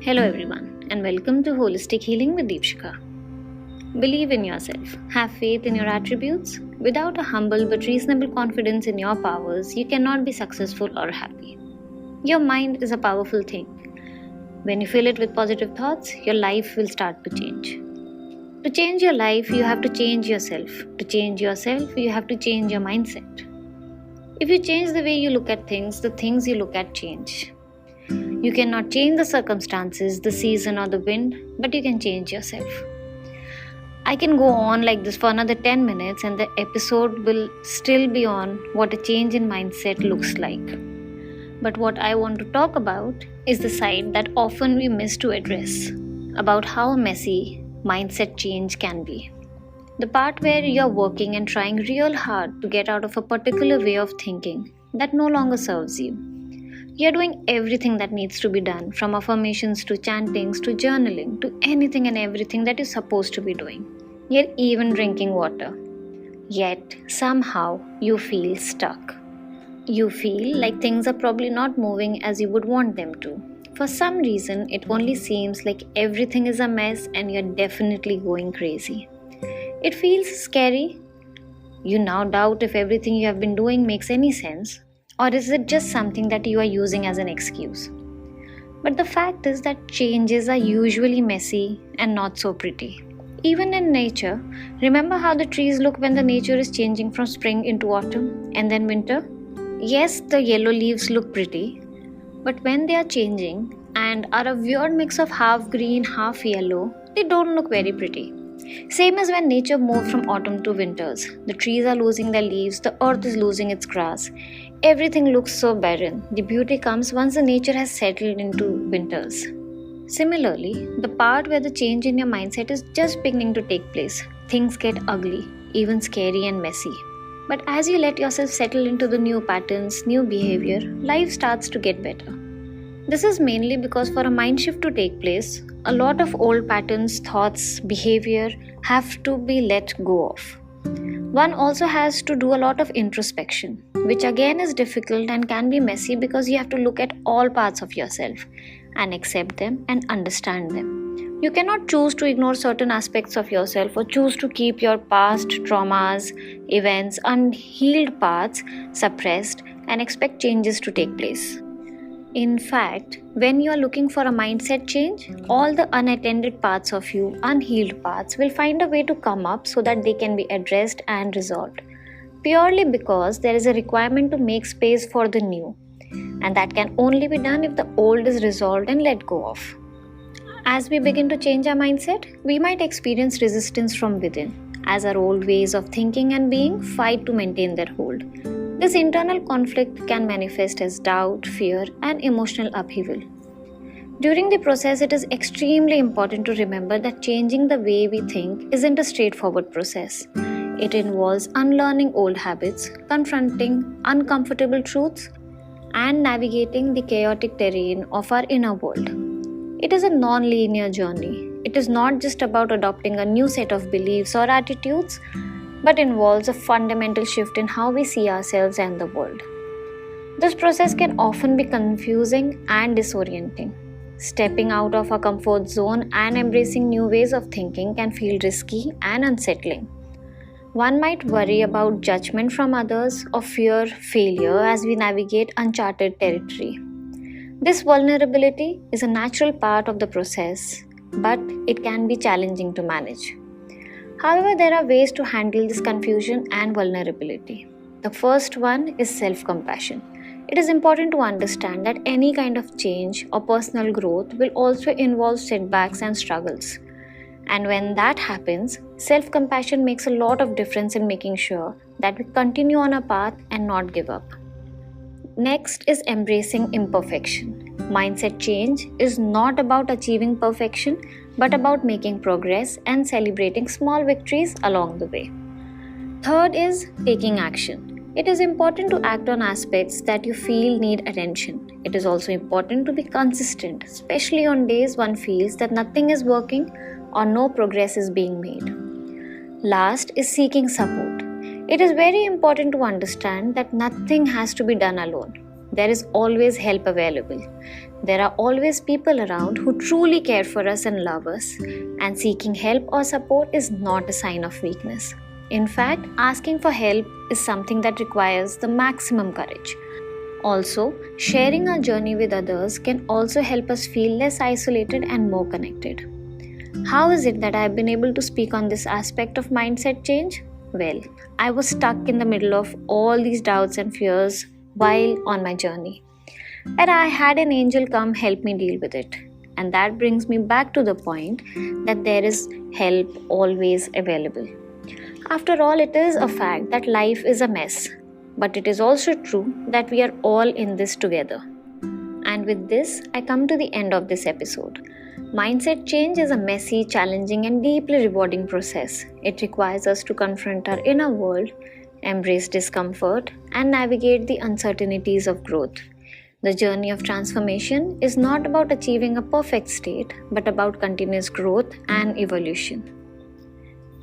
Hello everyone and welcome to Holistic Healing with Deepshika. Believe in yourself, have faith in your attributes. Without a humble but reasonable confidence in your powers, you cannot be successful or happy. Your mind is a powerful thing. When you fill it with positive thoughts, your life will start to change. To change your life, you have to change yourself. To change yourself, you have to change your mindset. If you change the way you look at things, the things you look at change. You cannot change the circumstances, the season, or the wind, but you can change yourself. I can go on like this for another 10 minutes, and the episode will still be on what a change in mindset looks like. But what I want to talk about is the side that often we miss to address, about how messy mindset change can be. The part where you're working and trying real hard to get out of a particular way of thinking that no longer serves you. You're doing everything that needs to be done, from affirmations to chantings to journaling to anything and everything that you're supposed to be doing. You're even drinking water. Yet, somehow, you feel stuck. You feel like things are probably not moving as you would want them to. For some reason, it only seems like everything is a mess and you're definitely going crazy. It feels scary. You now doubt if everything you have been doing makes any sense. Or is it just something that you are using as an excuse? But the fact is that changes are usually messy and not so pretty. Even in nature, remember how the trees look when the nature is changing from spring into autumn and then winter? Yes, the yellow leaves look pretty, but when they are changing and are a weird mix of half green, half yellow, they don't look very pretty. Same as when nature moved from autumn to winters. The trees are losing their leaves, the earth is losing its grass. Everything looks so barren. The beauty comes once the nature has settled into winters. Similarly, the part where the change in your mindset is just beginning to take place, things get ugly, even scary and messy. But as you let yourself settle into the new patterns, new behavior, life starts to get better. This is mainly because for a mind shift to take place, a lot of old patterns, thoughts, behavior have to be let go of. One also has to do a lot of introspection, which again is difficult and can be messy because you have to look at all parts of yourself and accept them and understand them. You cannot choose to ignore certain aspects of yourself or choose to keep your past traumas, events, unhealed parts suppressed and expect changes to take place. In fact, when you are looking for a mindset change, all the unattended parts of you, unhealed parts, will find a way to come up so that they can be addressed and resolved. Purely because there is a requirement to make space for the new. And that can only be done if the old is resolved and let go of. As we begin to change our mindset, we might experience resistance from within, as our old ways of thinking and being fight to maintain their hold. This internal conflict can manifest as doubt, fear, and emotional upheaval. During the process, it is extremely important to remember that changing the way we think isn't a straightforward process. It involves unlearning old habits, confronting uncomfortable truths, and navigating the chaotic terrain of our inner world. It is a non-linear journey. It is not just about adopting a new set of beliefs or attitudes, but involves a fundamental shift in how we see ourselves and the world. This process can often be confusing and disorienting. Stepping out of our comfort zone and embracing new ways of thinking can feel risky and unsettling. One might worry about judgment from others or fear failure as we navigate uncharted territory. This vulnerability is a natural part of the process, but it can be challenging to manage. However, there are ways to handle this confusion and vulnerability. The first one is self-compassion. It is important to understand that any kind of change or personal growth will also involve setbacks and struggles. And when that happens, self-compassion makes a lot of difference in making sure that we continue on our path and not give up. Next is embracing imperfection. Mindset change is not about achieving perfection, but about making progress and celebrating small victories along the way. Third is taking action. It is important to act on aspects that you feel need attention. It is also important to be consistent, especially on days one feels that nothing is working or no progress is being made. Last is seeking support. It is very important to understand that nothing has to be done alone. there is always help available. There are always people around who truly care for us and love us, and seeking help or support is not a sign of weakness. In fact, asking for help is something that requires the maximum courage. Also, sharing our journey with others can also help us feel less isolated and more connected. How is it that I have been able to speak on this aspect of mindset change? Well, I was stuck in the middle of all these doubts and fears while on my journey. And I had an angel come help me deal with it. And that brings me back to the point that there is help always available. After all, it is a fact that life is a mess. But it is also true that we are all in this together. And with this, I come to the end of this episode. Mindset change is a messy, challenging, and deeply rewarding process. It requires us to confront our inner world, embrace discomfort, and navigate the uncertainties of growth. The journey of transformation is not about achieving a perfect state, but about continuous growth and evolution.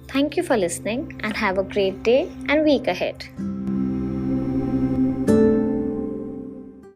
Thank you for listening and have a great day and week ahead.